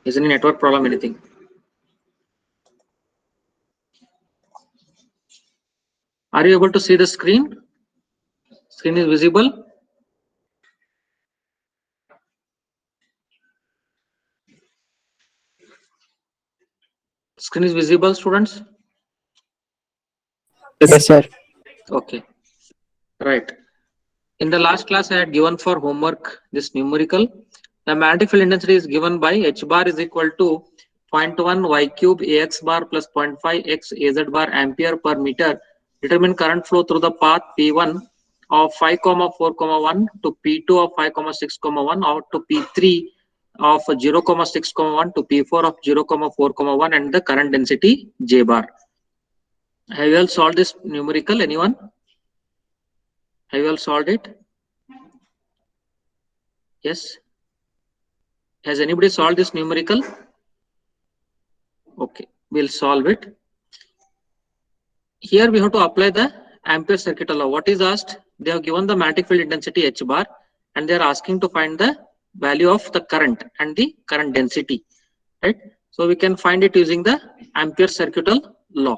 Is any network problem, anything? Are you able to see the screen? Screen is visible? Screen is visible, students? Yes, sir. Okay, right. In the last class, I had given for homework this numerical. The magnetic field intensity is given by h bar is equal to 0.1 y cube ax bar plus 0.5 x az bar ampere per meter. Determine current flow through the path P1 of 5,4,1 to P2 of 5,6,1 or to P3 of 0,6,1 to P4 of 0,4,1 and the current density J bar. Have you all solved this numerical? Anyone? Have you all solved it? Yes. Has anybody solved this numerical? Okay, we'll solve it. Here we have to apply the Ampere circuit law. What is asked? They have given the magnetic field intensity H bar and they are asking to find the value of the current and the current density, right? So we can find it using the Ampere circuit law.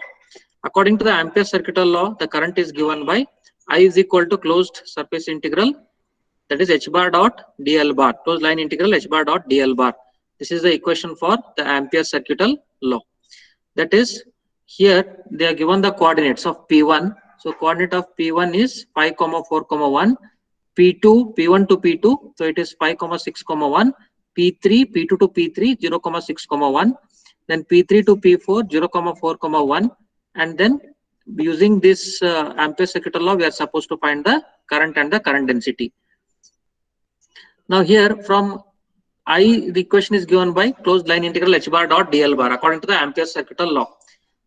According to the Ampere circuit law, the current is given by I is equal to closed surface integral, that is h bar dot dl bar, closed line integral h bar dot dl bar. This is the equation for the Ampere circuit law. That is, here they are given the coordinates of P1. So coordinate of P1 is 5, 4, 1. P2, P1 to P2, so it is 5, 6, 1. P3, P2 to P3, 0, 6, 1. Then P3 to P4, 0, 4, 1. And then using this Ampere circuit law, we are supposed to find the current and the current density. Now here from I, the equation is given by closed line integral h bar dot dl bar according to the Ampere circuit law.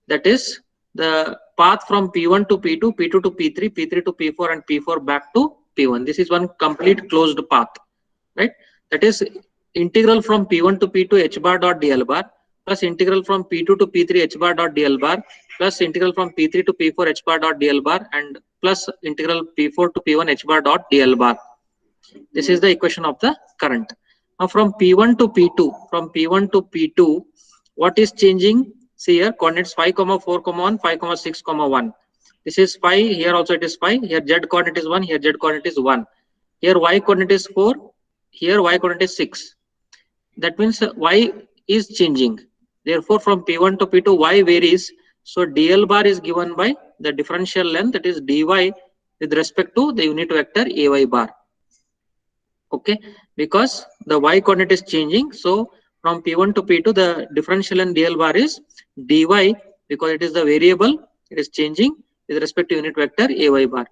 That is the path from P1 to P2, P2 to P3, P3 to P4 and P4 back to P1. This is one complete closed path, right? That is integral from P1 to P2 h bar dot dl bar plus integral from P2 to P3 h bar dot dl bar plus integral from P3 to P4 h bar dot dl bar and plus integral P4 to P1 h bar dot dl bar. This is the equation of the current. Now from P1 to P2, what is changing? See here, coordinates 5, 4, 1, 5, 6, 1. This is 5, here also it is 5, here z coordinate is 1, here z coordinate is 1. Here y coordinate is 4, here y coordinate is 6. That means y is changing. Therefore, from P1 to P2, y varies. So dl bar is given by the differential length, that is dy with respect to the unit vector ay bar. Okay, because the y coordinate is changing, so from P1 to P2 the differential in dl bar is dy, because it is the variable, it is changing with respect to unit vector ay bar.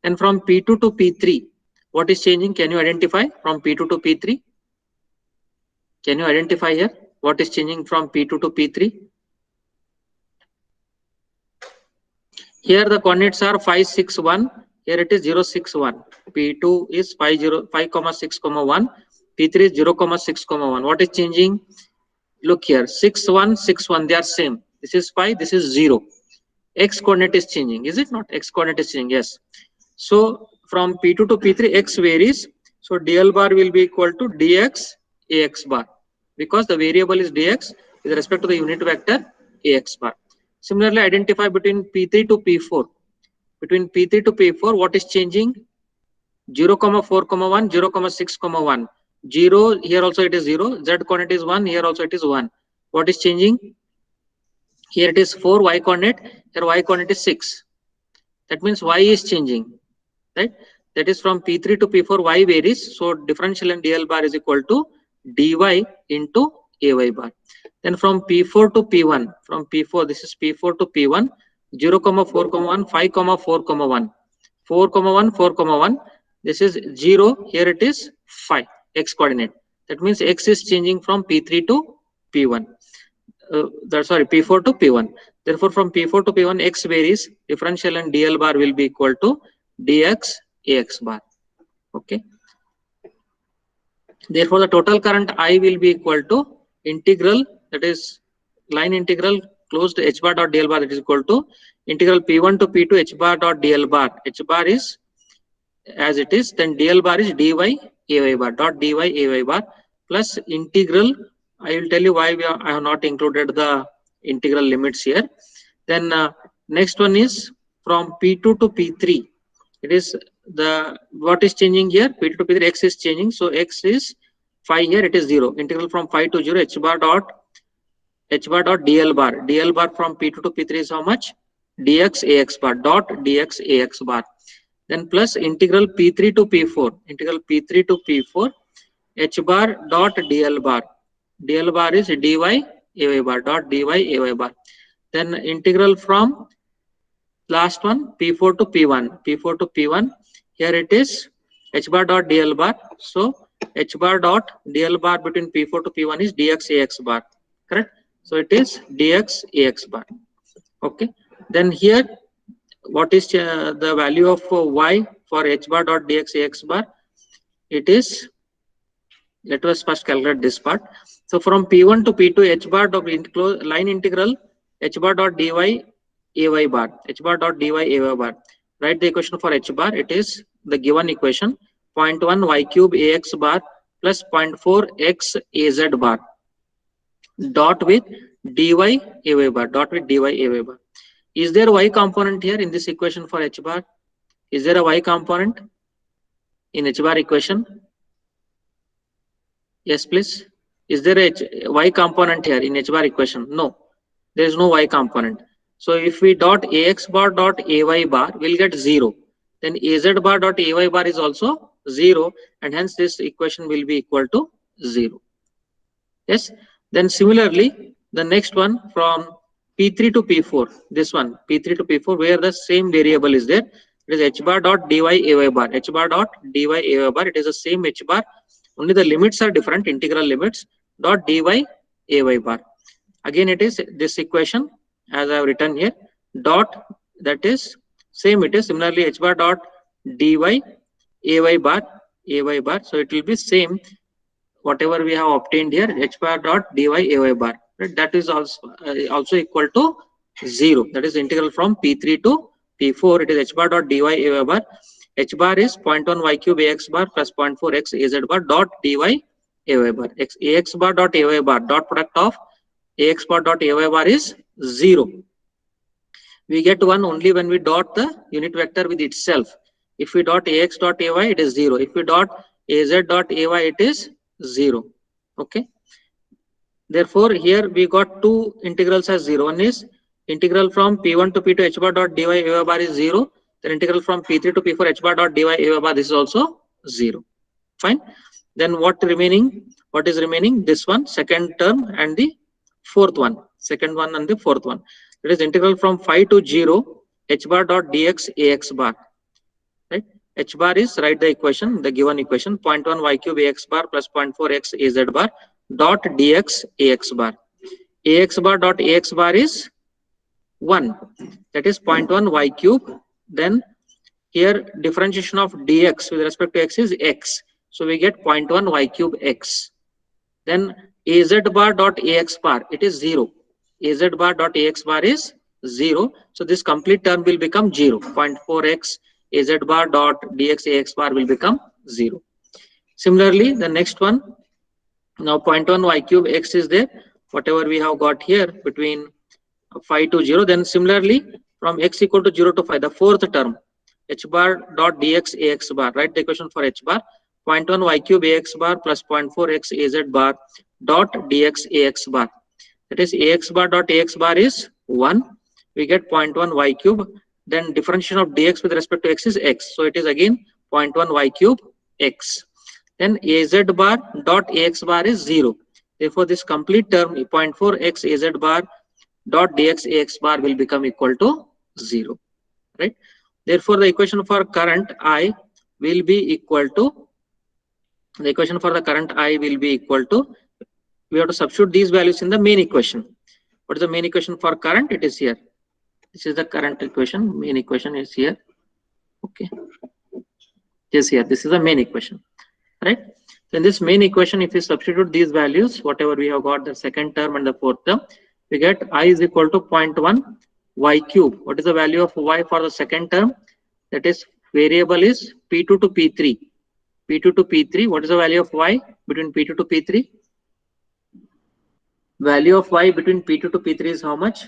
And from P2 to P3, what is changing? Can you identify from P2 to P3? Can you identify here what is changing from P2 to P3? Here the coordinates are 5, 6, 1. Here it is 0, 6, 1. P2 is 5, 6, 1. P3 is 0, 6, 1. What is changing? Look here, 6, 1, 6, 1. They are same. This is 5, this is 0. X coordinate is changing. Is it not? X coordinate is changing. Yes. So from P2 to P3, X varies. So dl bar will be equal to dx ax bar, because the variable is dx with respect to the unit vector ax bar. Similarly, identify between P3 to P4. Between P3 to P4, what is changing? 0, 4, 1, 0, 6, 1. 0, here also it is 0. Z coordinate is 1, here also it is 1. What is changing? Here it is 4, y coordinate, here y coordinate is 6. That means y is changing, right? That is from P3 to P4, y varies. So differential in dl bar is equal to dy into ay bar. Then from P4 to P1, from P4, this is P4 to P1, 0, 4, 1, 5, 4, 1. 4, 1, 4, 1. This is 0, here it is 5, x coordinate. That means x is changing from P3 to P1. Sorry, P4 to P1. Therefore, from P4 to P1, x varies. Differential and dl bar will be equal to dx ax bar. Okay. Therefore, the total current I will be equal to integral, that is line integral closed h bar dot dl bar, that is equal to integral P1 to P2 h bar dot dl bar. H bar is as it is, then dl bar is dy ay bar dot dy ay bar plus integral I will tell you why I have not included the integral limits here. Then next one is from P2 to P3. It is what is changing here? P2 to P3, x is changing. So x is phi here, it is 0. Integral from phi to 0, h bar dot dl bar. Dl bar from P2 to P3 is how much? Dx ax bar dot dx ax bar. Then plus integral P3 to P4. Integral P3 to P4, h bar dot dl bar. Dl bar is dy ay bar dot dy ay bar. Then integral from last one P4 to P1. P4 to P1. Here it is h bar dot dl bar. So h bar dot dl bar between P4 to P1 is dx ax bar. Correct? So it is dx ax bar. Okay. Then here, what is the value of y for h bar dot dx ax bar? It is, let us first calculate this part. So from P1 to P2, h bar dot line integral h bar dot dy ay bar, h bar dot dy ay bar. Write the equation for h bar. It is the given equation 0.1 y cube ax bar plus 0.4 x az bar dot with dy ay bar dot with dy ay bar. Is there y component here in this equation for h bar? Is there a y component in h bar equation? Yes, please. Is there a y component here in h bar equation? No, there is no y component. So if we dot ax bar dot ay bar, we'll get 0. Then az bar dot ay bar is also 0, and hence this equation will be equal to 0. Yes. Then similarly, the next one from P3 to P4, this one P3 to P4, where the same variable is there. It is h bar dot dy ay bar, h bar dot dy ay bar. It is the same h bar, only the limits are different, integral limits, dot dy ay bar. Again, it is this equation as I have written here, dot, that is same, it is similarly h bar dot dy ay bar. So it will be same whatever we have obtained here, h bar dot dy ay bar, right? That is also equal to 0. That is integral from P3 to P4. It is h bar dot dy ay bar. H bar is 0.1 y cube ax bar plus 0.4 x az bar dot dy ay bar. Ax bar dot ay bar dot product of ax bar dot ay bar is 0. We get 1 only when we dot the unit vector with itself. If we dot ax dot ay, it is 0. If we dot az dot ay, it is 0. Okay. Therefore, here we got two integrals as 0. One is integral from P1 to P2 h bar dot dy ay bar is 0. Then integral from P3 to P4 h bar dot dy ay bar, this is also 0. Fine. Then what is remaining? This one, second term, and the fourth one. Second one and the fourth one. It is integral from phi to 0 h bar dot dx ax bar. Right? H bar is, write the equation, the given equation, 0.1 y cube ax bar plus 0.4 x az bar dot dx ax bar. Ax bar dot ax bar is 1. That is 0.1 y cube. Then here differentiation of dx with respect to x is x. So we get 0.1 y cube x. Then az bar dot ax bar, it is 0. Az bar dot ax bar is 0. So this complete term will become 0. 0.4x az bar dot dx ax bar will become 0. Similarly, the next one, now 0.1 y cube x is there. Whatever we have got here between phi to 0. Then similarly, from x equal to 0 to phi, the fourth term, h bar dot dx ax bar. Write the equation for h bar. 0.1 y cube ax bar plus 0.4 x az bar dot dx ax bar. That is ax bar dot ax bar is 1. We get 0.1 y cube. Then differentiation of dx with respect to x is x. So it is again 0.1 y cube x. Then az bar dot ax bar is 0. Therefore, this complete term 0.4 x az bar dot dx ax bar will become equal to 0. Right? Therefore, the equation for current I will be equal to, we have to substitute these values in the main equation. What is the main equation for current? It is here. This is the current equation. Main equation is here. Okay. Yes, here. This is the main equation. Right? So in this main equation, if we substitute these values, whatever we have got, the second term and the fourth term, we get I is equal to 0.1 y cube. What is the value of y for the second term? That is, variable is P2 to P3. P2 to P3. What is the value of y between P2 to P3? Value of y between P2 to P3 is how much?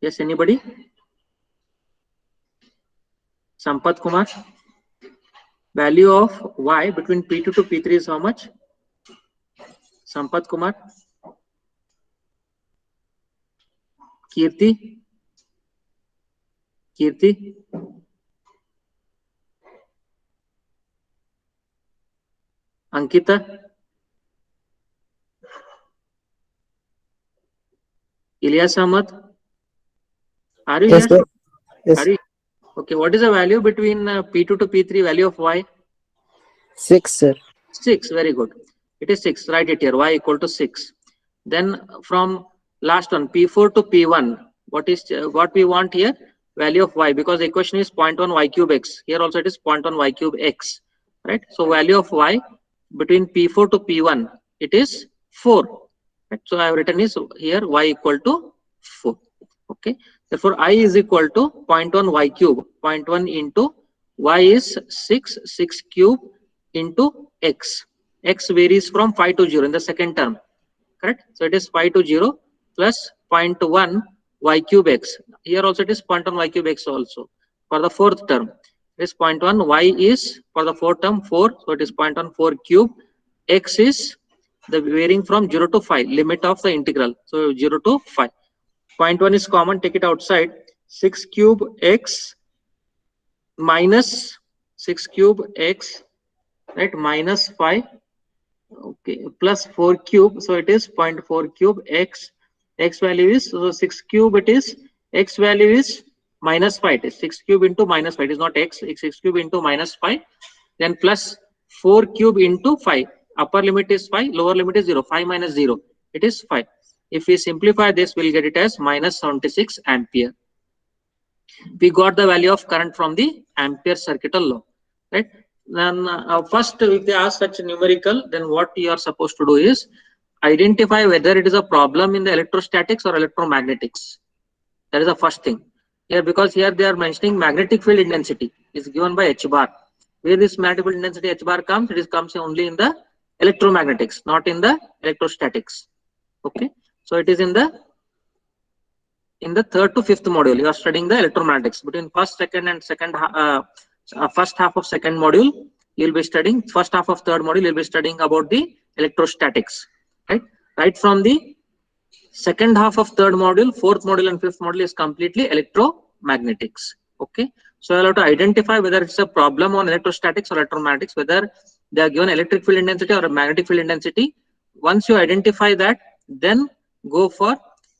Yes, anybody? Sampath Kumar. Value of y between P2 to P3 is how much? Sampath Kumar. Kirti. Kirti. Ankita. Ilyas Ahmad. Are you Yes, here? sir. Yes. Are you? Okay, what is the value between P2 to P3? Value of y? 6, sir. 6. Very good. It is 6. Write it here. Y equal to 6. Then from last one, P4 to P1, what we want here? Value of y, because the equation is 0.1 y cube x. Here also it is 0.1 y cube x. Right? So value of y between P4 to P1, it is 4. Right? So I have written is here y equal to 4. Okay. Therefore, I is equal to 0.1 y cube. 0.1 into y is 6. 6 cube into x. X varies from 5 to 0 in the second term. Correct? So it is 5 to 0 plus 0.1 y cube x. Here also it is 0.1 y cube x also. For the fourth term, it is 0.1 y is for the fourth term 4. So it is 0.1 4 cube. X is the varying from 0 to 5, limit of the integral. So 0 to 5. 0.1 is common, take it outside. 6 cube x minus 6 cube x, right, minus 5, okay, plus 4 cube. So it is 0.4 cube x. X value is, so 6 cube it is, x value is minus 5. It is 6 cube into minus 5. It is not x. It's 6 cube into minus 5. Then plus 4 cube into 5. Upper limit is 5, lower limit is 0. 5 minus 0. It is 5. If we simplify this, we'll get it as minus 76 ampere. We got the value of current from the Ampere circuital law, right? Then first, if they ask such numerical, then what you are supposed to do is identify whether it is a problem in the electrostatics or electromagnetics. That is the first thing here, because here they are mentioning magnetic field intensity is given by h bar. Where this magnetic field intensity h bar comes, it is comes only in the electromagnetics, not in the electrostatics. Okay, so it is in the third to fifth module. You are studying the electromagnetics. Between first, second, and first half of second module, you will be studying. First half of third module, you will be studying about the electrostatics. Right from the second half of third module, fourth module, and fifth module is completely electromagnetics. Okay, so you have to identify whether it's a problem on electrostatics or electromagnetics, whether they are given electric field intensity or a magnetic field intensity. Once you identify that, then go for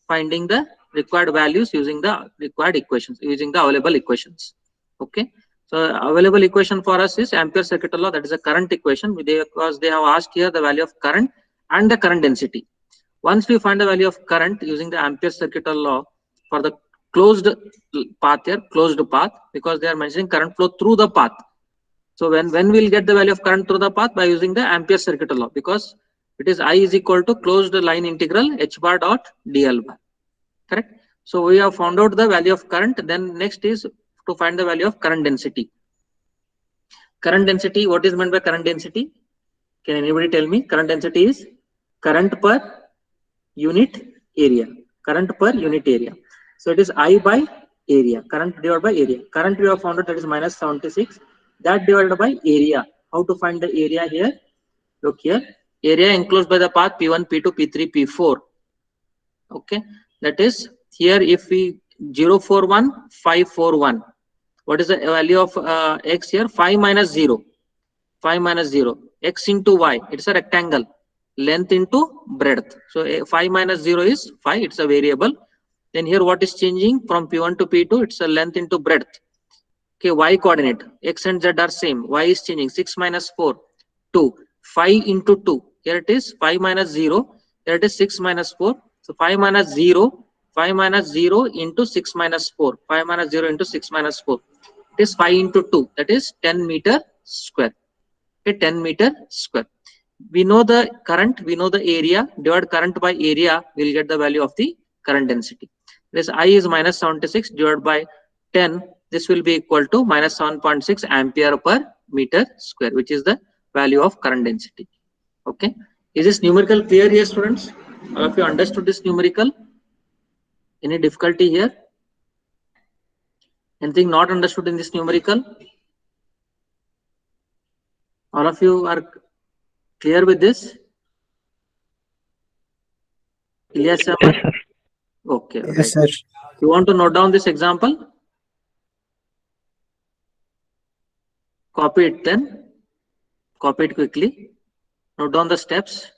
finding the required values using the required equations, using the available equations. Okay, so available equation for us is Ampere circuital law. That is a current equation, because they have asked here the value of current and the current density. Once we find the value of current using the Ampere circuital law for the closed path here, closed path, because they are mentioning current flow through the path. So when we'll get the value of current through the path? By using the Ampere circuital law, because it is I is equal to closed line integral h bar dot dl bar. Correct? So we have found out the value of current. Then next is to find the value of current density. Current density, what is meant by current density? Can anybody tell me? Current density is current per unit area. Current per unit area. So it is I by area. Current divided by area. Current we have found out, that is minus 76. That divided by area. How to find the area here? Look here. Area enclosed by the path P1, P2, P3, P4. Okay. That is here, if we 041, 541. What is the value of x here? 5 minus 0. 5 minus 0. X into y. It's a rectangle. Length into breadth. So 5 minus 0 is 5. It's a variable. Then here what is changing from P1 to P2? It's a length into breadth. Okay, y coordinate. X and z are same. Y is changing. 6 minus 4, 2. 5 into 2. Here it is 5 minus 0. Here it is 6 minus 4. So 5 minus 0. 5 minus 0 into 6 minus 4. 5 minus 0 into 6 minus 4. It is 5 into 2. That is 10 meter square. Okay, 10 meter square. We know the current, we know the area. Divide current by area, we'll get the value of the current density. This I is minus 76 divided by 10. This will be equal to minus 7.6 ampere per meter square, which is the value of current density. Okay. Is this numerical clear here, students? All of you understood this numerical? Any difficulty here? Anything not understood in this numerical? All of you are clear with this? Yes, sir. Yes, sir. Okay, Yes, right. sir. You want to note down this example? Copy it then. Copy it quickly. Note down the steps.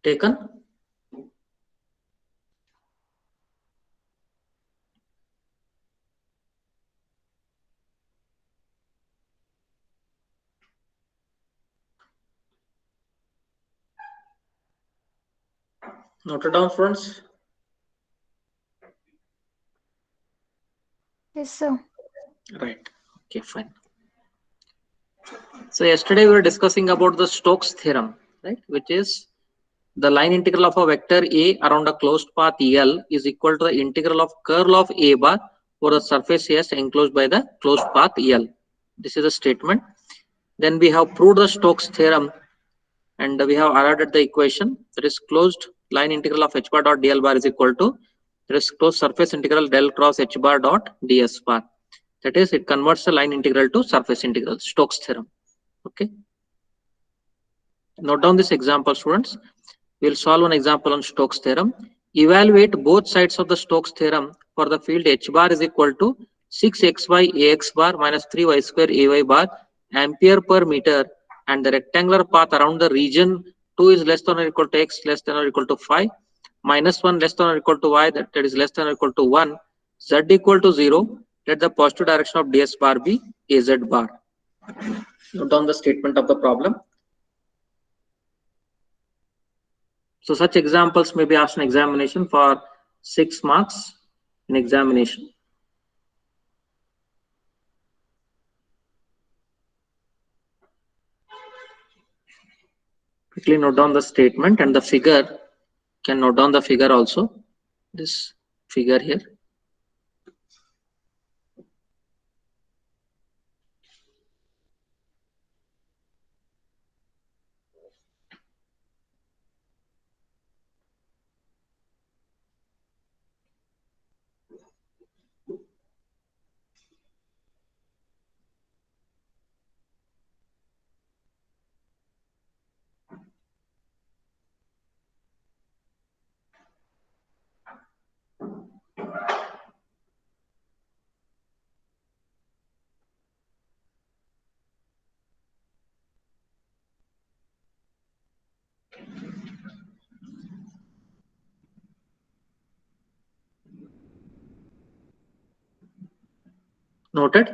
Taken? Noted down, friends. Yes, sir. Right. Okay, fine. So yesterday we were discussing about the Stokes theorem, right? Which is the line integral of a vector A around a closed path L is equal to the integral of curl of A bar over the surface S enclosed by the closed path L. This is a statement. Then we have proved the Stokes theorem and we have arrived at the equation that is closed line integral of h bar dot dl bar is equal to there is closed surface integral del cross h bar dot ds bar. That is, it converts the line integral to surface integral. Stokes theorem. Okay. Note down this example, students. We'll solve an example on Stokes theorem. Evaluate both sides of the Stokes theorem for the field h bar is equal to 6xy ax bar minus 3y square ay bar ampere per meter, and the rectangular path around the region 2 is less than or equal to x less than or equal to 5, minus 1 less than or equal to y, that is less than or equal to 1, z equal to 0. Let the positive direction of ds bar be az bar. Note down the statement of the problem. So such examples may be asked in examination for 6 marks in examination. Quickly note down the statement and the figure. Can note down the figure also. This figure here. Noted.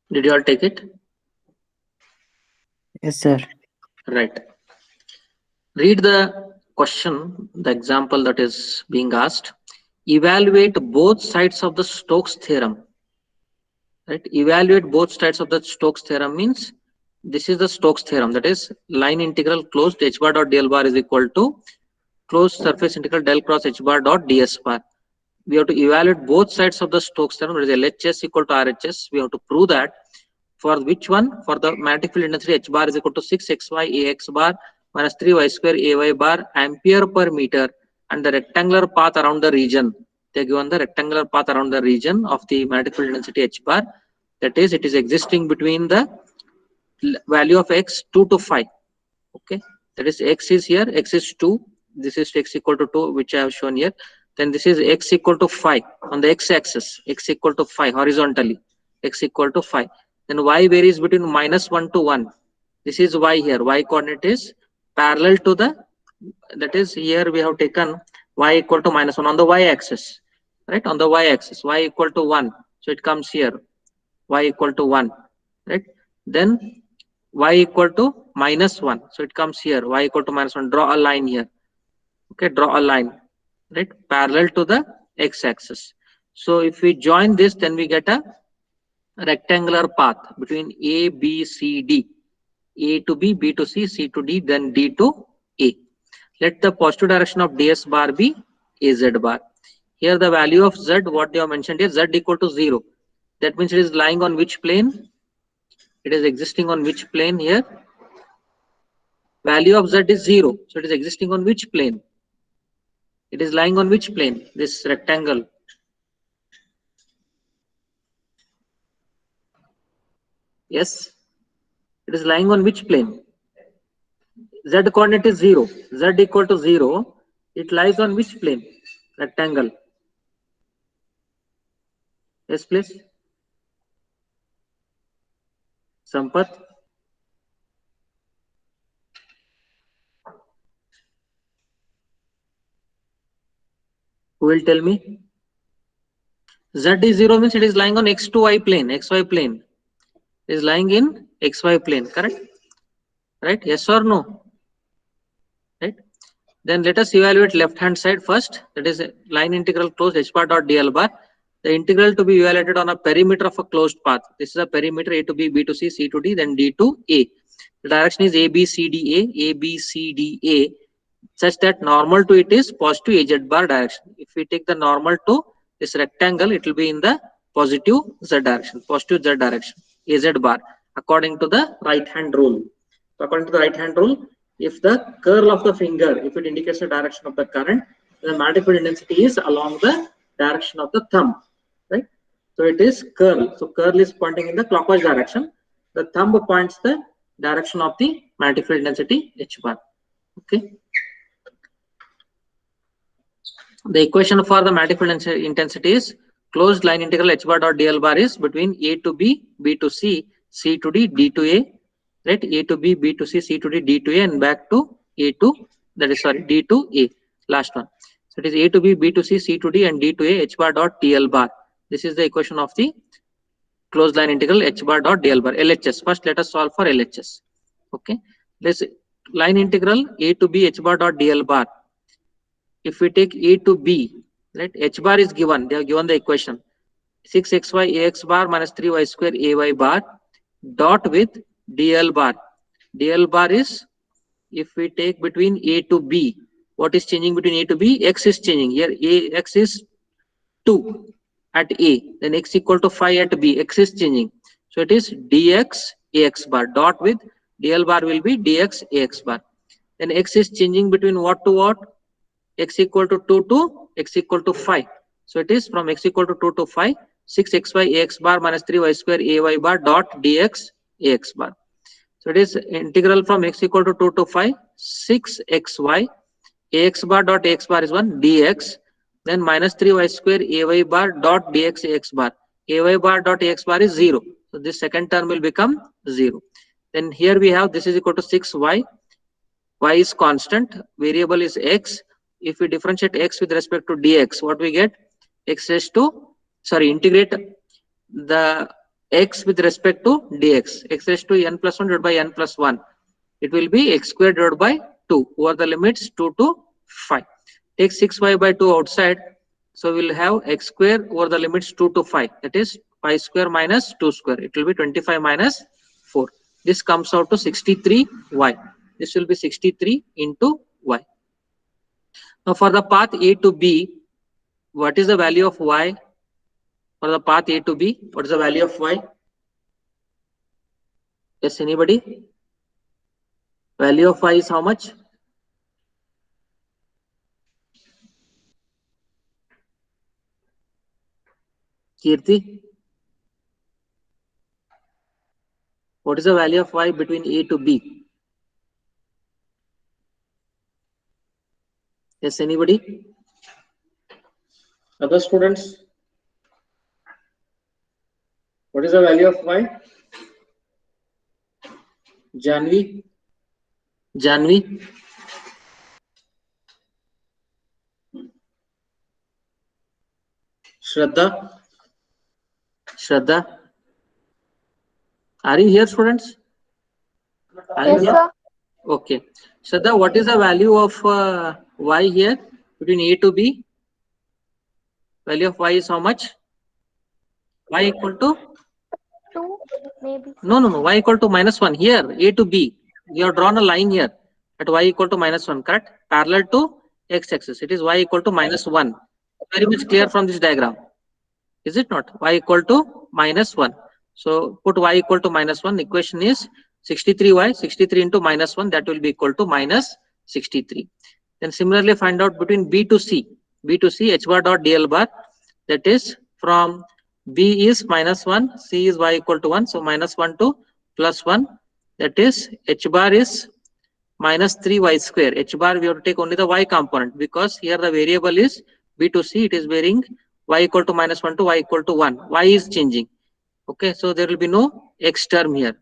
Did you all take it? Yes, sir. Right. Read the question, the example that is being asked. Evaluate both sides of the Stokes theorem. Right? Evaluate both sides of the Stokes theorem means this is the Stokes theorem, that is line integral closed h bar dot dl bar is equal to closed surface integral del cross h bar dot ds bar. We have to evaluate both sides of the Stokes theorem. That is LHS equal to RHS. We have to prove that for which one? For the magnetic field intensity h bar is equal to 6xy ax bar minus 3y square ay bar ampere per meter, and the rectangular path around the region. They are given the rectangular path around the region of the magnetic field intensity h bar. That is, it is existing between the value of x 2 to 5. Okay, that is x is here, x is 2. This is x equal to 2, which I have shown here. Then this is x equal to 5 on the x-axis, x equal to 5 horizontally, x equal to 5. Then y varies between -1 to 1. This is y here. Y coordinate is parallel to the, that is here we have taken y equal to -1 on the y-axis, right? On the y-axis, y equal to 1. So it comes here, y equal to 1, right? Then y equal to -1. So it comes here, y equal to -1. Draw a line here. Okay, draw a line, right? Parallel to the x-axis. So if we join this, then we get a rectangular path between A, B, C, D. A to B, B to C, C to D, then D to A. Let the positive direction of ds bar be AZ bar. Here the value of Z, what you have mentioned is Z equal to 0. That means it is lying on which plane? It is existing on which plane here? Value of Z is 0. So it is existing on which plane? It is lying on which plane? This rectangle. Yes. It is lying on which plane? Z coordinate is 0. Z equal to 0. It lies on which plane? Rectangle. Yes, please. Sampath. Who will tell me? Z is 0 means it is lying on x to y plane, xy plane. It is lying in xy plane, correct? Right? Yes or no? Right? Then let us evaluate left hand side first. That is line integral closed h bar dot dl bar. The integral to be evaluated on a perimeter of a closed path. This is a perimeter A to B, B to C, C to D, then D to A. The direction is A, B, C, D, A, B, C, D, A, such that normal to it is positive AZ bar direction. If we take the normal to this rectangle, it will be in the positive Z direction, positive Z direction, AZ bar, according to the right hand rule. So according to the right hand rule, if the curl of the finger, if it indicates the direction of the current, the magnetic field intensity is along the direction of the thumb, right? So it is curl. So curl is pointing in the clockwise direction. The thumb points the direction of the magnetic field intensity H bar. Okay. The equation for the magnetic field intensity is closed line integral h bar dot dl bar is between A to B, B to C, C to D, D to A, right? A to B, B to C, C to D, D to A, and back to A to, that is sorry, D to A, last one. So it is A to B, B to C, C to D, and D to A, h bar dot dl bar. This is the equation of the closed line integral h bar dot dl bar, LHS. First, let us solve for LHS. Okay, this line integral A to B h bar dot dl bar. If we take A to B, right, h bar is given, they have given the equation 6xy ax bar minus 3y square ay bar dot with dl bar. Dl bar is, if we take between A to B, what is changing between A to B? X is changing. Here x is 2 at A, then x equal to 5 at B, x is changing. So it is dx ax bar dot with dl bar will be dx ax bar. Then x is changing between what to what? X equal to 2 to x equal to 5. So it is from x equal to 2 to 5. 6xy ax bar minus 3y square ay bar dot dx ax bar. So it is integral from x equal to 2 to 5, 6xy ax bar dot ax bar is 1 dx, then minus 3y square ay bar dot dx ax bar. Ay bar dot ax bar is 0. So this second term will become 0. Then here we have this is equal to 6y. Y is constant, variable is x. If we differentiate x with respect to dx, what we get? X raised to, sorry, integrate the x with respect to dx. X raised to n plus 1 divided by n plus 1. It will be x squared divided by 2 over the limits 2 to 5. Take 6y by 2 outside. So we'll have x square over the limits 2 to 5. That is 5 square minus 2 square. It will be 25 minus 4. This comes out to 63y. This will be 63 into y. Now for the path A to B, what is the value of y? For the path A to B, what is the value of y? Yes, anybody? Value of y is how much? Kirti? What is the value of y between A to B? Yes, anybody? Other students? What is the value of y? Janvi? Janvi? Shraddha? Shraddha? Are you here, students? Are you here? Sir. Okay. Shraddha, what is the value of y here between A to B? Value of y is how much? Y equal to? 2 maybe. No. Y equal to minus 1. Here, A to B. You have drawn a line here at y equal to minus 1, correct? Parallel to x-axis. It is y equal to minus 1. Very much clear from this diagram. Is it not? Y equal to minus 1. So put y equal to minus 1. Equation is 63y. 63 into minus 1. That will be equal to minus 63. Then similarly find out between B to C. B to C, h bar dot dl bar. That is from B is minus 1. C is y equal to 1. So minus 1 to plus 1. That is h bar is minus 3y square. H bar we have to take only the y component because here the variable is B to C. It is varying y equal to minus 1 to y equal to 1. Y is changing. Okay, so there will be no x term here,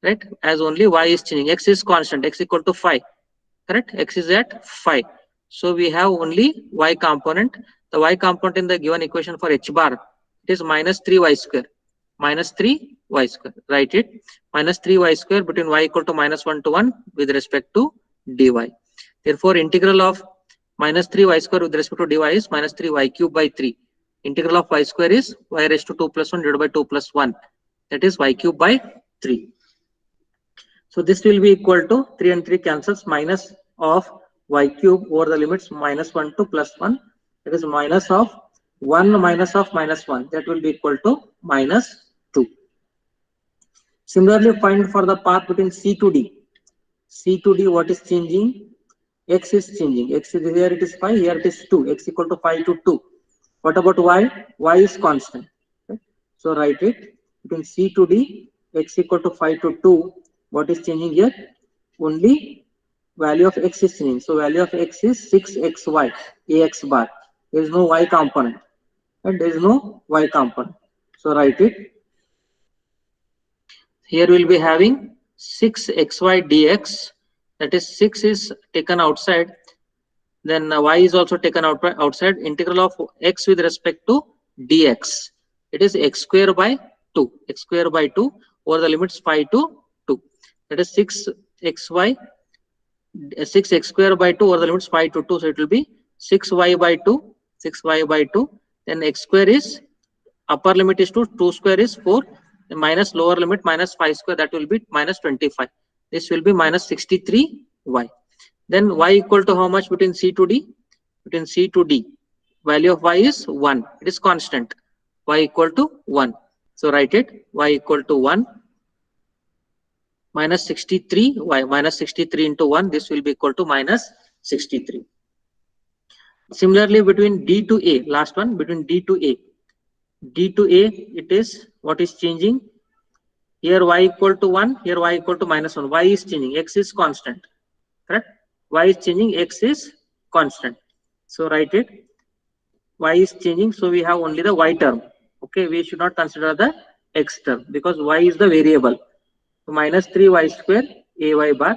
right? As only y is changing. X is constant. X equal to 5. Correct? X is at 5. So we have only y component. The y component in the given equation for h bar, it is minus 3y square. Minus 3y square. Write it. Minus 3y square between y equal to minus 1 to 1 with respect to dy. Therefore, integral of minus 3y square with respect to dy is minus 3y cube by 3. Integral of y square is y raised to 2 plus 1 divided by 2 plus 1. That is y cube by 3. So this will be equal to 3 and 3 cancels, minus of y cube over the limits minus 1 to plus 1. That is minus of 1 minus of minus 1. That will be equal to minus 2. Similarly, find for the path between C to D. C to D, what is changing? X is changing. X is here, it is 5, here it is 2. X equal to 5 to 2. What about y? Y is constant. Okay. So write it. Between C to D, x equal to 5 to 2. What is changing here? Only value of x is changing. So value of x is 6xy, ax bar. There is no y component. And there is no y component. So write it. Here we will be having 6xy dx. That is 6 is taken outside. Then y is also taken outside. Integral of x with respect to dx. It is x square by 2. X square by 2 over the limits 5 to 2. That is 6xy. 6x square by 2 over the limits 5 to 2. So it will be 6y by 2. 6y by 2. Then x square is upper limit is 2. 2 square is 4. The minus lower limit minus 5 square. That will be minus 25. This will be minus 63y. Then y equal to how much between C to D? Between C to D. Value of y is 1. It is constant. Y equal to 1. So write it. Y equal to 1. Minus 63. Y minus 63 into 1. This will be equal to minus 63. Similarly, between D to A. Last one. Between D to A. D to A, it is what is changing? Here y equal to 1, here y equal to -1. Y is changing, x is constant, correct? Y is changing, x is constant. So write it. Y is changing, so we have only the y term. Okay, we should not consider the x term because y is the variable. So -3y square ay bar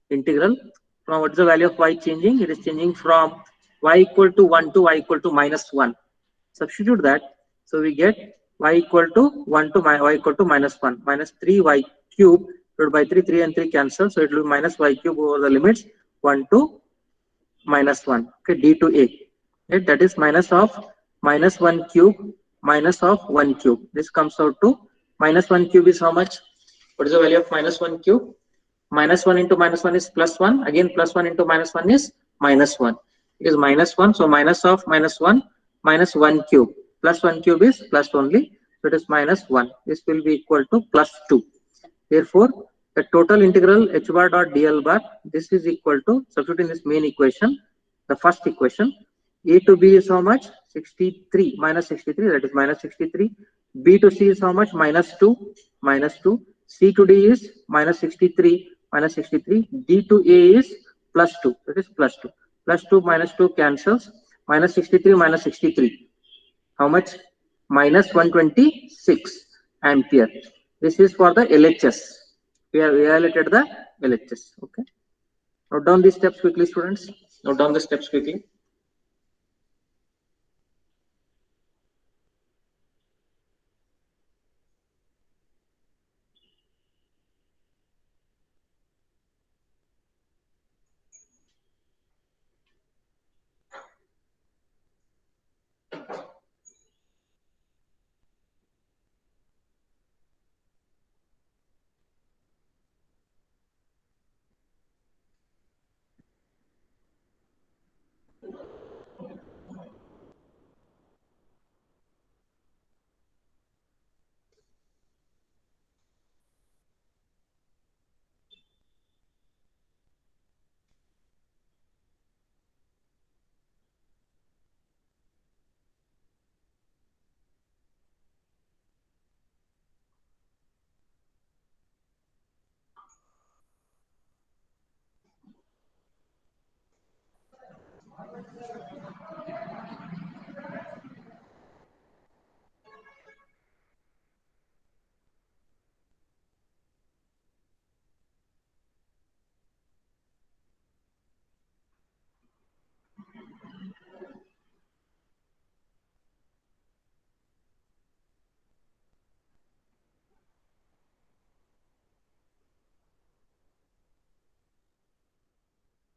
integral from what is the value of y changing? It is changing from y equal to 1 to y equal to -1. Substitute that. So we get y equal to 1 to y equal to -1. -3y cube divided by 3, 3 and 3 cancel. So it will be -y cube over the limits 1 to -1. Okay, d to a. Okay, that is minus of -1 cube minus of 1 cube. This comes out to -1 cube is how much? What is the value of -1 cube? -1 into -1 is +1. Again, +1 into -1 is -1. It is -1. So minus of -1 minus 1 cube. Plus 1 cube is plus only. So it is -1. This will be equal to +2. Therefore, the total integral h bar dot dl bar, this is equal to, substituting this main equation, the first equation, a to b is how much? 63 minus 63, that is -63. B to c is how much? -2, -2. C to d is -63, -63. D to a is +2, that is +2. +2 minus 2 cancels. -63 minus 63. How much? -126 ampere. This is for the LHS. We have evaluated the LHS. Okay. Note down these steps quickly, students. Note down the steps quickly.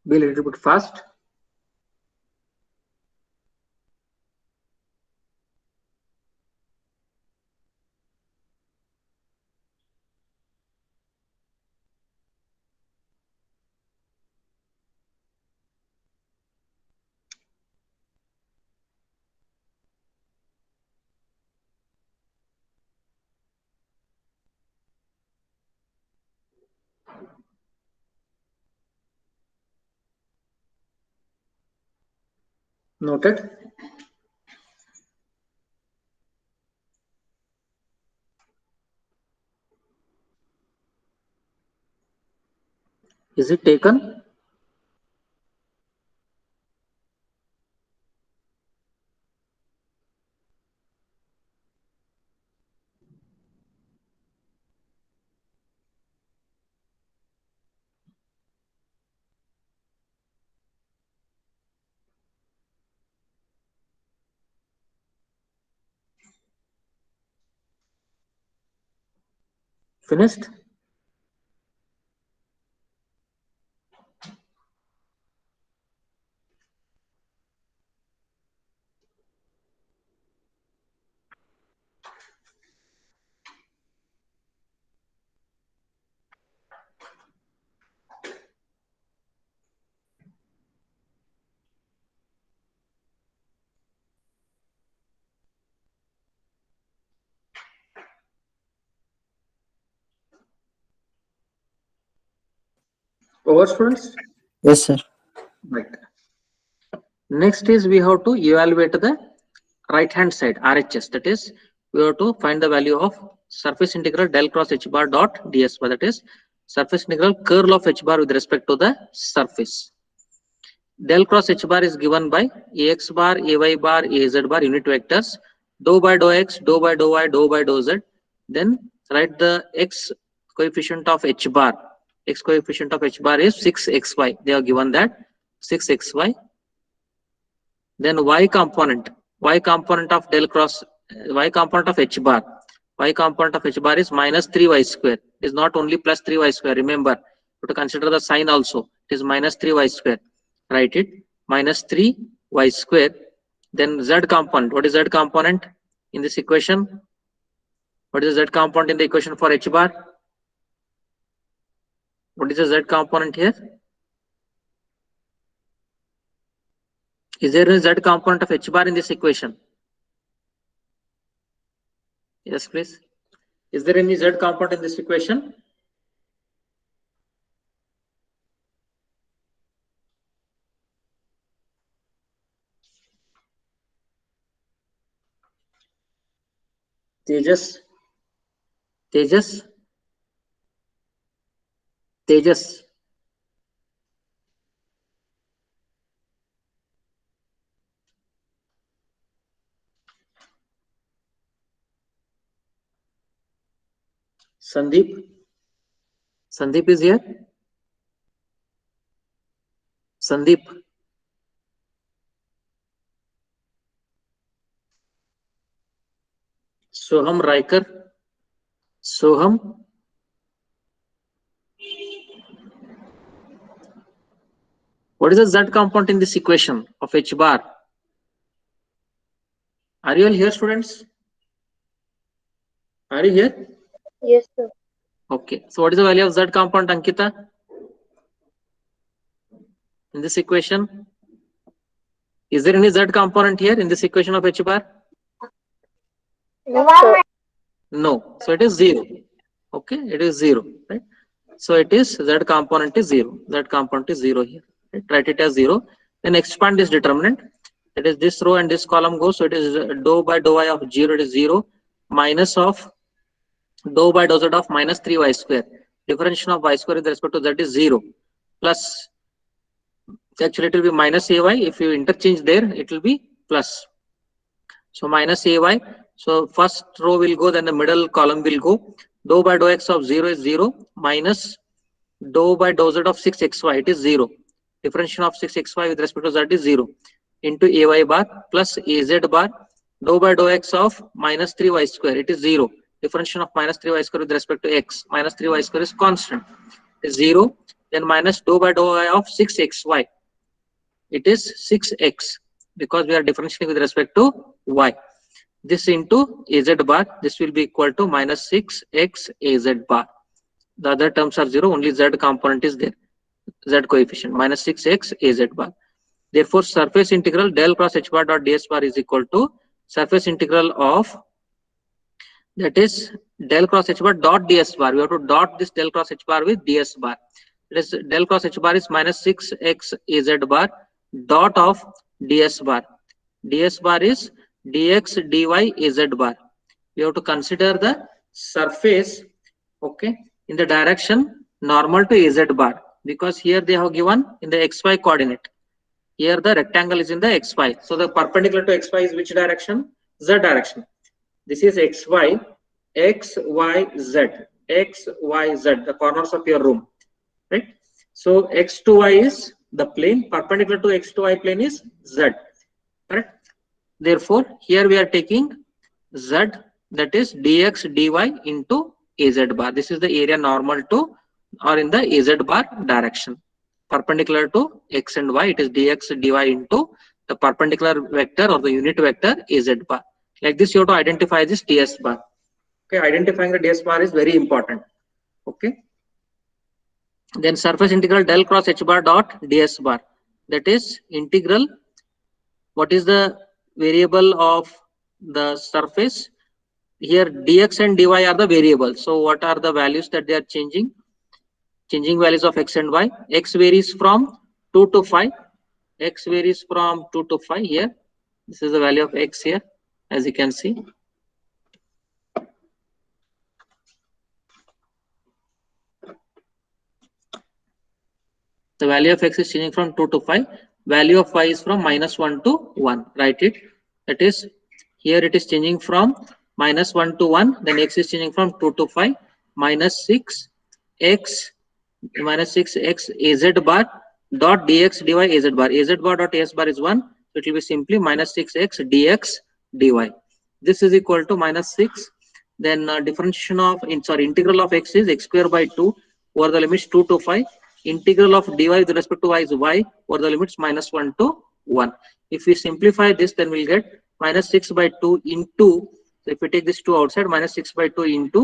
Be a little bit fast. Noted. Is it taken? Finished? Over, students? Yes, sir. Right. Next is we have to evaluate the right hand side RHS, that is we have to find the value of surface integral del cross h bar dot ds bar, that is surface integral curl of h bar with respect to the surface. Del cross h bar is given by ax bar, ay bar, az bar unit vectors, dou by dou x, dou by dou y, dou by dou z. Then write the x coefficient of h bar. X coefficient of h bar is 6xy. They are given that 6xy. Then y component of del cross, y component of h bar. Y component of h bar is minus 3y square. It is not only plus 3y square. Remember, to consider the sign also. It is minus 3y square. Write it, minus 3y square. Then z component. What is z component in this equation? What is the z component in the equation for h bar? What is the z component here? Is there a z component of h bar in this equation? Yes, please. Is there any z component in this equation? Tejas. Sandeep is here. Sandeep. Soham Raikar. Soham. What is the z component in this equation of h bar? Are you all here, students? Are you here? Yes, sir. Okay. So what is the value of z component, Ankita? In this equation? Is there any z component here in this equation of h bar? No, sir. No. So it is 0. Okay. It is 0. Right. So it is z component is 0. Z component is 0 here. Right. Write it as 0. Then expand this determinant. That is this row and this column goes. So it is dou by dou y of 0. It is 0 minus of dou by dou z of minus 3y square. Differentiation of y square with respect to z is 0. Plus, actually it will be minus ay. If you interchange there, it will be plus. So minus ay. So first row will go, then the middle column will go. Dou by dou x of 0 is 0 minus dou by dou z of 6xy. It is 0. Differentiation of 6xy with respect to z is 0 into ay bar plus az bar. Dou by dou x of minus 3y square. It is 0. Differentiation of minus 3y square with respect to x. Minus 3y square is constant. It is 0. Then minus dou by dou y of 6xy. It is 6x because we are differentiating with respect to y. This into az bar. This will be equal to minus 6x az bar. The other terms are 0. Only z component is there. Z coefficient minus 6x az bar. Therefore, surface integral del cross h bar dot ds bar is equal to surface integral of, that is del cross h bar dot ds bar. We have to dot this del cross h bar with ds bar. That is del cross h bar is minus 6x az bar dot of ds bar. Ds bar is dx dy az bar. We have to consider the surface, okay, in the direction normal to az bar, because here they have given in the xy coordinate. Here the rectangle is in the xy. So the perpendicular to xy is which direction? Z direction. This is xy, x, y, z. X, y, z, the corners of your room. Right? So x to y is the plane, perpendicular to x to y plane is z. Correct? Therefore, here we are taking z, that is dx dy into az bar. This is the area normal to or in the az bar direction. Perpendicular to x and y, it is dx dy into the perpendicular vector or the unit vector az bar. Like this, you have to identify this ds bar. Okay, identifying the ds bar is very important. Okay. Then surface integral del cross h bar dot ds bar. That is integral. What is the variable of the surface? Here dx and dy are the variables. So what are the values that they are changing? Changing values of x and y. X varies from 2 to 5. X varies from 2 to 5 here. This is the value of x here. as you can see. The value of x is changing from 2 to 5. Value of y is from -1 to 1. Write it. That is, here it is changing from -1 to 1. Then x is changing from 2 to 5. -6x az bar dot dx dy az bar. Az bar dot as bar is 1. So it will be simply -6x dx dy. This is equal to -6. Then differentiation of integral of x is x square by 2 over the limits 2 to 5. Integral of dy with respect to y is y over the limits -1 to 1. If we simplify this, then we'll get -6 by 2 into, so if we take this 2 outside, -6 by 2 into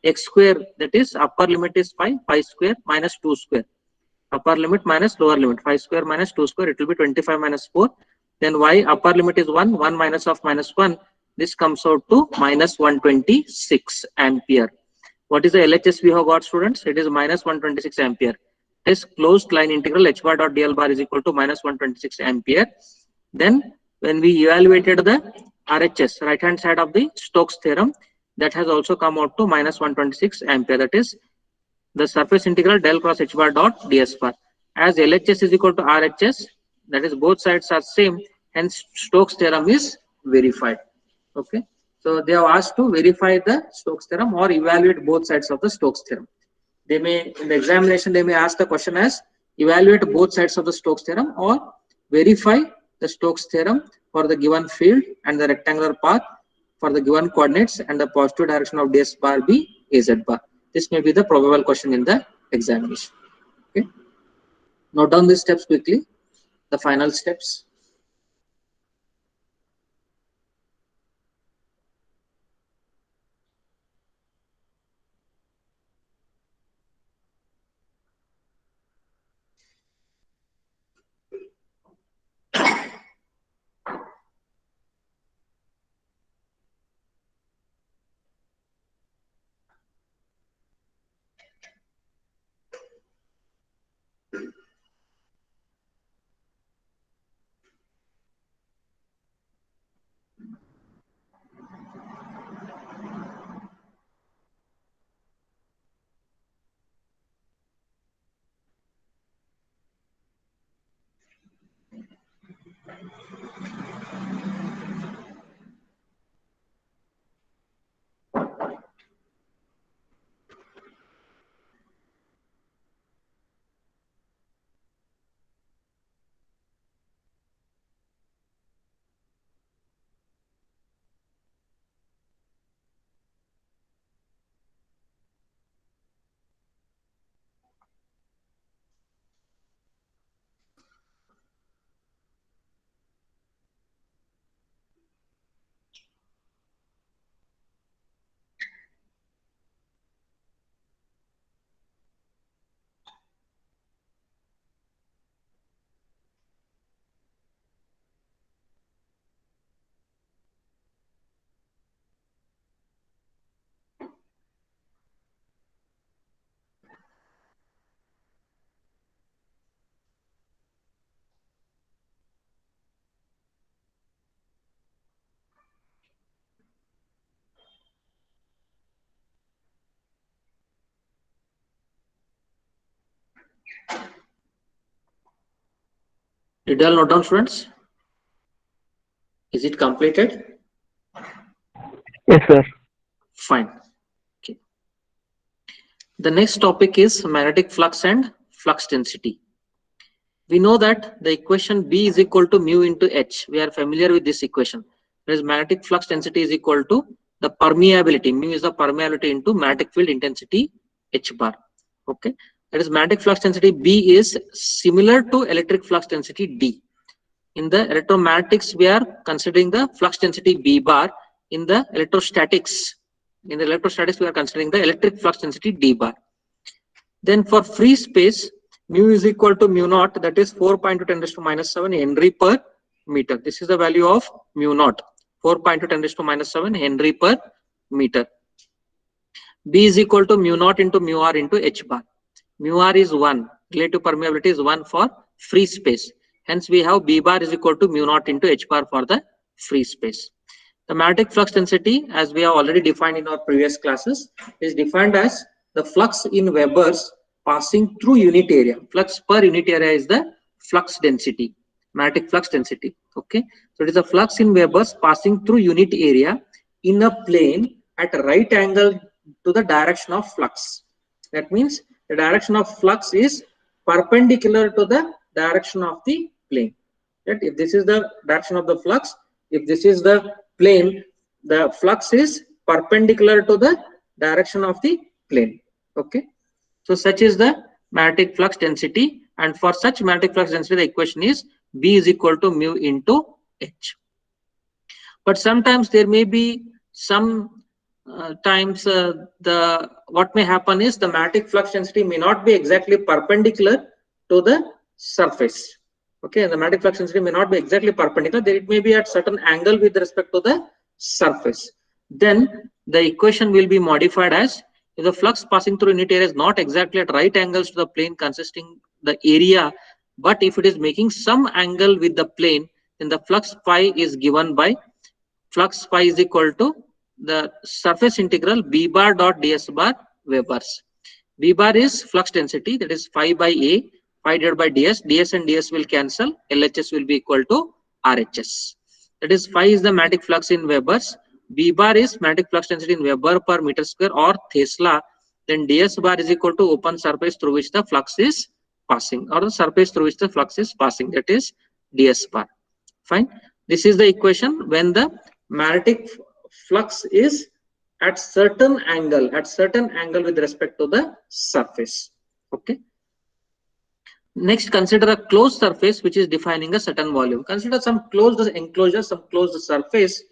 x square, that is upper limit is 5 square minus 2 square. Upper limit minus lower limit, 5 square minus 2 square, it will be 25 minus 4. Then y upper limit is 1 minus of -1. This comes out to -126 ampere. What is the LHS we have got, students? It is -126 ampere. This closed line integral h bar dot dl bar is equal to -126 ampere. Then when we evaluated the RHS, right hand side of the Stokes theorem, that has also come out to -126 ampere. That is the surface integral del cross h bar dot ds bar. As LHS is equal to RHS, that is both sides are same, hence Stokes theorem is verified. Okay, so they have asked to verify the Stokes theorem or evaluate both sides of the Stokes theorem. They may, in the examination, they may ask the question as evaluate both sides of the Stokes theorem or verify the Stokes theorem for the given field and the rectangular path for the given coordinates and the positive direction of ds bar be az bar. This may be the probable question in the examination. Okay, note down these steps quickly, the final steps. Did you all note down, students? Is it completed? Yes, sir. Fine. Okay. The next topic is magnetic flux and flux density. We know that the equation B is equal to mu into H. We are familiar with this equation. That is magnetic flux density is equal to the permeability. Mu is the permeability into magnetic field intensity H bar. Okay. That is magnetic flux density B is similar to electric flux density D. In the electromagnetics, we are considering the flux density B bar. In the electrostatics, we are considering the electric flux density D bar. Then for free space, mu is equal to mu naught, that is 4.2 10 raised to -7 Henry per meter. This is the value of mu naught, 4.2 10 raised to -7 Henry per meter. B is equal to mu naught into mu r into H bar. Mu r is 1, relative permeability is 1 for free space. Hence we have B bar is equal to mu naught into H bar for the free space. The magnetic flux density, as we have already defined in our previous classes, is defined as the flux in Webers passing through unit area. Flux per unit area is the flux density, magnetic flux density. Okay, so it is a flux in Webers passing through unit area in a plane at a right angle to the direction of flux. That means the direction of flux is perpendicular to the direction of the plane. Right? If this is the direction of the flux, if this is the plane, the flux is perpendicular to the direction of the plane. Okay, so such is the magnetic flux density, and for such magnetic flux density the equation is B is equal to mu into H. But sometimes there may be some times the what may happen is the magnetic flux density may not be exactly perpendicular to the surface. Okay, the magnetic flux density may not be exactly perpendicular, it may be at certain angle with respect to the surface. Then the equation will be modified as, if the flux passing through unit area is not exactly at right angles to the plane consisting the area, but if it is making some angle with the plane, then the flux phi is given by flux phi is equal to the surface integral B bar dot ds bar Webers. B bar is flux density, that is phi by A, phi divided by ds. Ds and ds will cancel. LHS will be equal to RHS. That is, phi is the magnetic flux in Webers. B bar is magnetic flux density in Weber per meter square or Tesla. Then ds bar is equal to open surface through which the flux is passing, or the surface through which the flux is passing. That is ds bar. Fine. This is the equation when the magnetic flux is at certain angle with respect to the surface. Okay. Next, consider a closed surface which is defining a certain volume. Consider some closed enclosure, some closed surface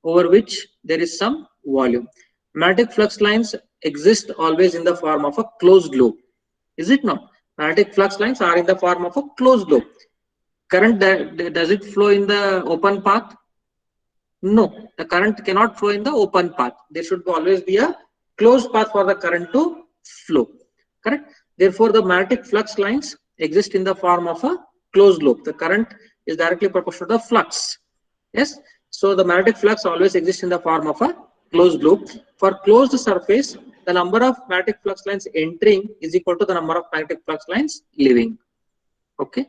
over which there is some volume. Magnetic flux lines exist always in the form of a closed loop. Is it not? Magnetic flux lines are in the form of a closed loop. Current, does it flow in the open path? No, the current cannot flow in the open path. There should always be a closed path for the current to flow. Correct? Therefore, the magnetic flux lines exist in the form of a closed loop. The current is directly proportional to the flux. Yes. So the magnetic flux always exists in the form of a closed loop. For closed surface, the number of magnetic flux lines entering is equal to the number of magnetic flux lines leaving. Okay.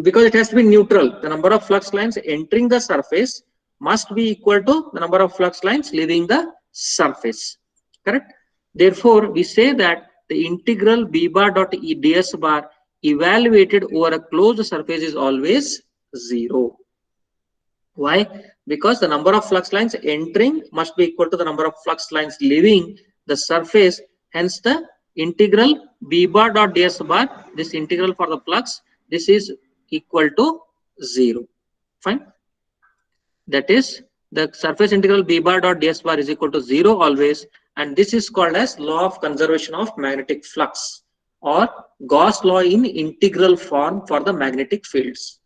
Because it has to be neutral, the number of flux lines entering the surface must be equal to the number of flux lines leaving the surface. Correct? Therefore, we say that the integral B bar dot ds bar evaluated over a closed surface is always 0. Why? Because the number of flux lines entering must be equal to the number of flux lines leaving the surface. Hence, the integral B bar dot ds bar, this integral for the flux, this is equal to 0. Fine. That is, the surface integral B bar dot ds bar is equal to 0 always, and this is called as law of conservation of magnetic flux, or Gauss law in integral form for the magnetic fields.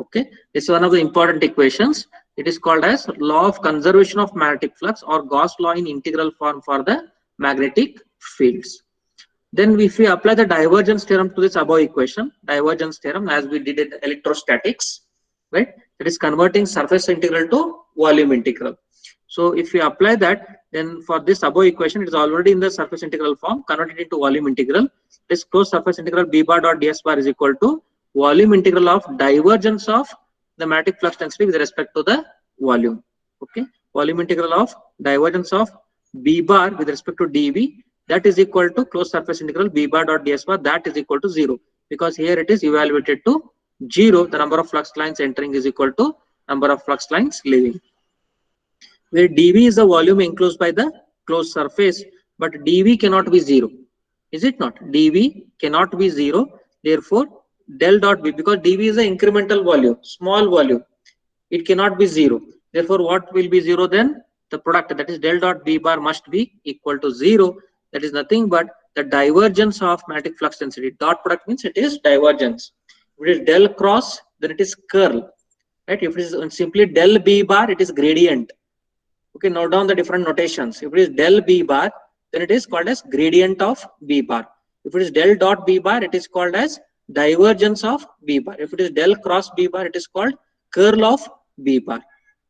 Okay, this is one of the important equations. It is called as law of conservation of magnetic flux, or Gauss law in integral form for the magnetic fields. Then if we apply the divergence theorem to this above equation, divergence theorem as we did in electrostatics, right? It is converting surface integral to volume integral. So if we apply that, then for this above equation, it is already in the surface integral form, converted into volume integral. This closed surface integral B bar dot ds bar is equal to volume integral of divergence of the magnetic flux density with respect to the volume. Okay, volume integral of divergence of B bar with respect to dV, that is equal to closed surface integral B bar dot ds bar, that is equal to 0, because here it is evaluated to 0. The number of flux lines entering is equal to number of flux lines leaving. Where dV is the volume enclosed by the closed surface, but dV cannot be 0. Is it not? dV cannot be 0. Therefore, del dot B, because dV is the incremental volume, small volume, it cannot be 0. Therefore, what will be 0 then? The product, that is del dot B bar, must be equal to 0. That is nothing but the divergence of magnetic flux density. Dot product means it is divergence. If it is del cross, then it is curl. Right? If it is simply del B bar, it is gradient. Okay, note down the different notations. If it is del B bar, then it is called as gradient of B bar. If it is del dot B bar, it is called as divergence of B bar. If it is del cross B bar, it is called curl of B bar.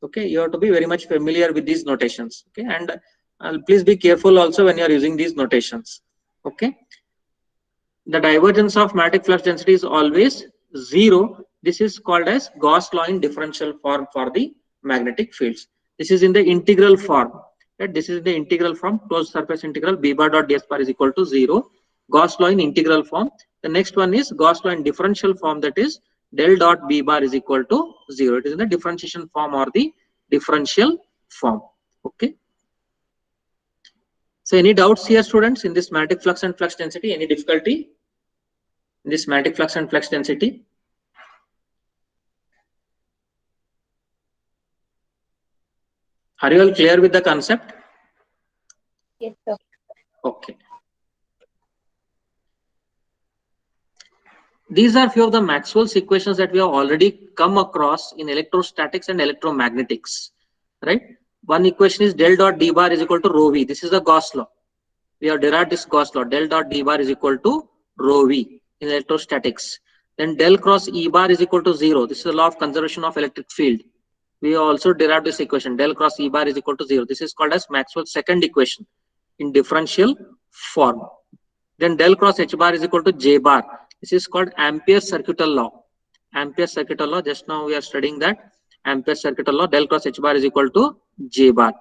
Okay, you have to be very much familiar with these notations. Okay, and please be careful also when you are using these notations. Okay, the divergence of magnetic flux density is always zero. This is called as Gauss law in differential form for the magnetic fields. This is in the integral form. Right? This is the integral form. Closed surface integral b bar dot ds bar is equal to 0. Gauss law in integral form. The next one is Gauss law in differential form, that is del dot b bar is equal to 0. It is in the differentiation form or the differential form. Okay. So any doubts here, students, in this magnetic flux and flux density? Any difficulty in this magnetic flux and flux density? Are you all clear with the concept? Yes, sir. Okay. These are few of the Maxwell's equations that we have already come across in electrostatics and electromagnetics, right? One equation is del dot d bar is equal to rho v. This is the Gauss law. We have derived this Gauss law. Del dot d bar is equal to rho v in electrostatics. Then del cross E bar is equal to 0. This is the law of conservation of electric field. We also derived this equation. Del cross E bar is equal to 0. This is called as Maxwell's second equation in differential form. Then del cross H bar is equal to J bar. This is called Ampere's circuital law. Ampere's circuital law. Just now we are studying that. Ampere's circuital law. Del cross H bar is equal to J bar.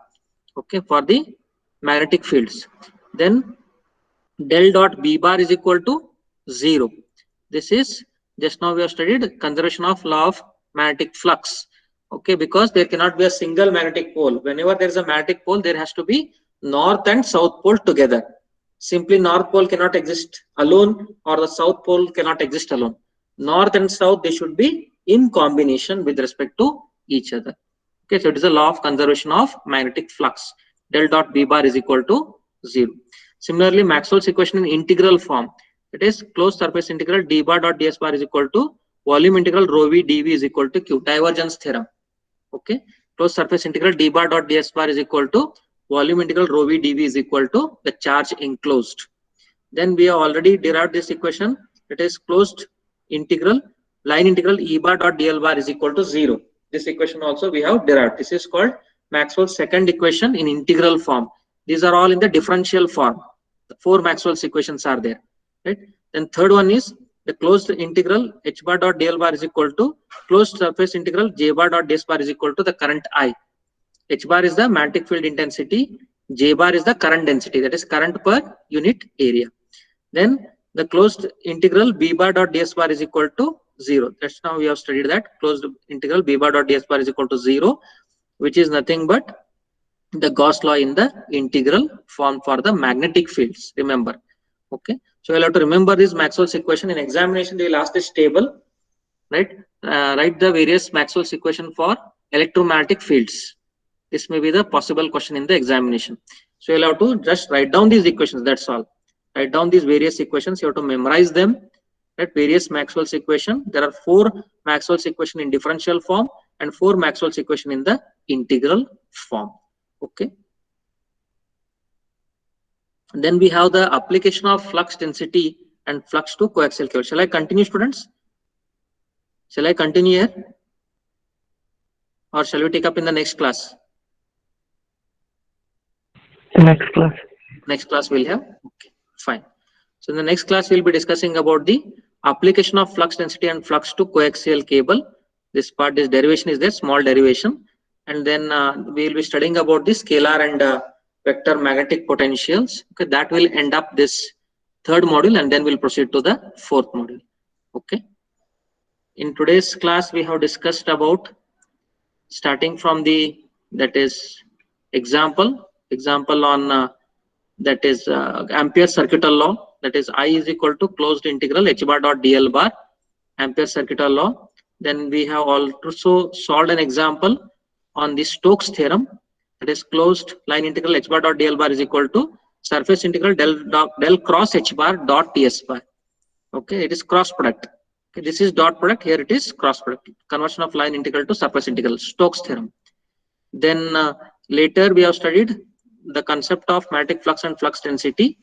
Okay, for the magnetic fields. Then del dot B bar is equal to 0. This is just now we have studied conservation of law of magnetic flux. Okay, because there cannot be a single magnetic pole. Whenever there is a magnetic pole, there has to be north and south pole together. Simply north pole cannot exist alone, or the south pole cannot exist alone. North and south, they should be in combination with respect to each other. Okay, so it is a law of conservation of magnetic flux. Del dot B bar is equal to 0. Similarly, Maxwell's equation in integral form, it is closed surface integral d bar dot ds bar is equal to volume integral rho v dv is equal to q. Divergence theorem. Okay, closed surface integral d bar dot ds bar is equal to volume integral rho v dv is equal to the charge enclosed. Then we have already derived this equation. It is closed integral line integral E bar dot dl bar is equal to 0. This equation also we have derived. This is called Maxwell's second equation in integral form. These are all in the differential form. The 4 Maxwell's equations are there. Right. Then third one is the closed integral H bar dot dl bar is equal to closed surface integral J bar dot ds bar is equal to the current I. H bar is the magnetic field intensity. J bar is the current density, that is current per unit area. Then the closed integral B bar dot ds bar is equal to 0. That's now we have studied that closed integral B bar dot ds bar is equal to 0, which is nothing but the Gauss law in the integral form for the magnetic fields. Remember, okay. So you'll have to remember this Maxwell's equation. In examination, they will ask this table, right? Write the various Maxwell's equation for electromagnetic fields. This may be the possible question in the examination. So you'll have to just write down these equations. That's all. Write down these various equations. You have to memorize them. Right? Various Maxwell's equation. There are 4 Maxwell's equation in differential form and 4 Maxwell's equation in the integral form. Okay. Then we have the application of flux density and flux to coaxial cable. Shall I continue, students? Shall I continue here? Or shall we take up in the next class? Next class. Next class we'll have. Okay, fine. So in the next class, we'll be discussing about the application of flux density and flux to coaxial cable. This part, this derivation is there, small derivation. And then we'll be studying about the scalar and vector magnetic potentials. Okay, that will end up this 3rd module, and then we'll proceed to the 4th module. Okay. In today's class, we have discussed about starting from the, that is example on that is Ampere's circuital law, that is I is equal to closed integral H bar dot dl bar, Ampere's circuital law. Then we have also solved an example on the Stokes theorem, that is closed line integral H bar dot dl bar is equal to surface integral del cross H bar dot ds bar. Okay, it is cross product. Okay, this is dot product, here it is cross product. Conversion of line integral to surface integral, Stokes theorem. Then later we have studied the concept of magnetic flux and flux density,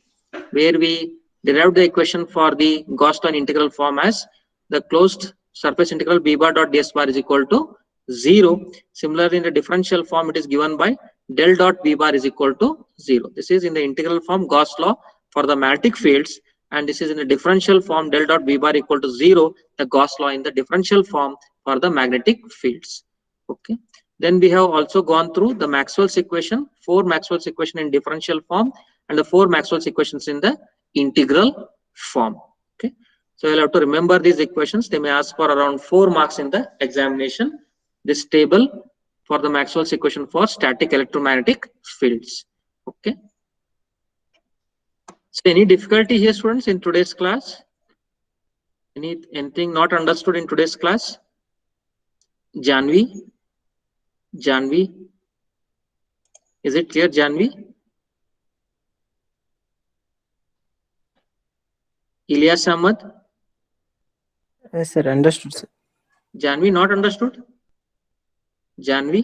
where we derived the equation for the Gauss law in integral form as the closed surface integral B bar dot ds bar is equal to 0. Similarly, in the differential form, it is given by del dot V bar is equal to 0. This is in the integral form, Gauss law for the magnetic fields, and this is in the differential form, del dot V bar equal to 0, the Gauss law in the differential form for the magnetic fields. Okay. Then we have also gone through the Maxwell's equation, 4 Maxwell's equation in differential form, and the 4 Maxwell's equations in the integral form. Okay. So you'll have to remember these equations. They may ask for around 4 marks in the examination. This table for the Maxwell's equation for static electromagnetic fields. Okay. So any difficulty here, students, in today's class? Anything not understood in today's class? Janvi? Is it clear, Janvi? Ilyas Ahmed? Yes, sir. Understood, sir. Janvi, not understood? Janvi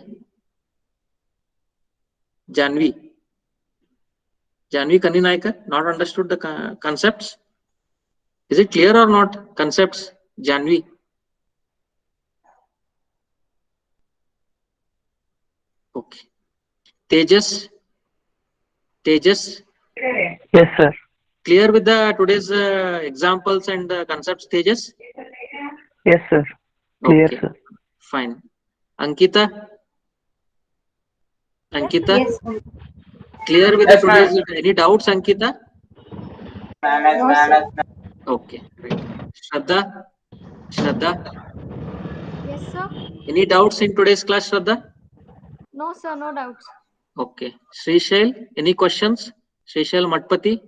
Kaninaikar, not understood the concepts? Is it clear or not? Concepts, Janvi? Okay. Tejas? Yes, sir. Clear with the today's examples and concepts, Tejas? Yes, sir. Clear, Okay, sir. fine. Ankita? Yes, sir. Clear with the today's, any doubts, Ankita? No, sir. Okay, great. Shraddha? Yes, sir. Any doubts in today's class, Shraddha? No, sir. No doubts. Okay. Srishal, any questions? Srishal Matpati?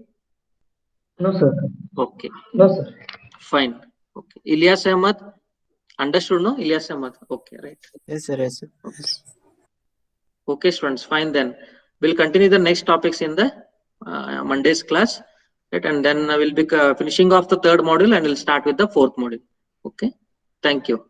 No, sir. Okay, No, sir. fine. Okay. Ilyas Ahmed? Understood, no? Ilyas Ahmed. Okay, right. Yes, sir. Yes, sir. Okay, students, fine then. We'll continue the next topics in the Monday's class. Right? And then I will be finishing off the 3rd module and we'll start with the 4th module. Okay. Thank you.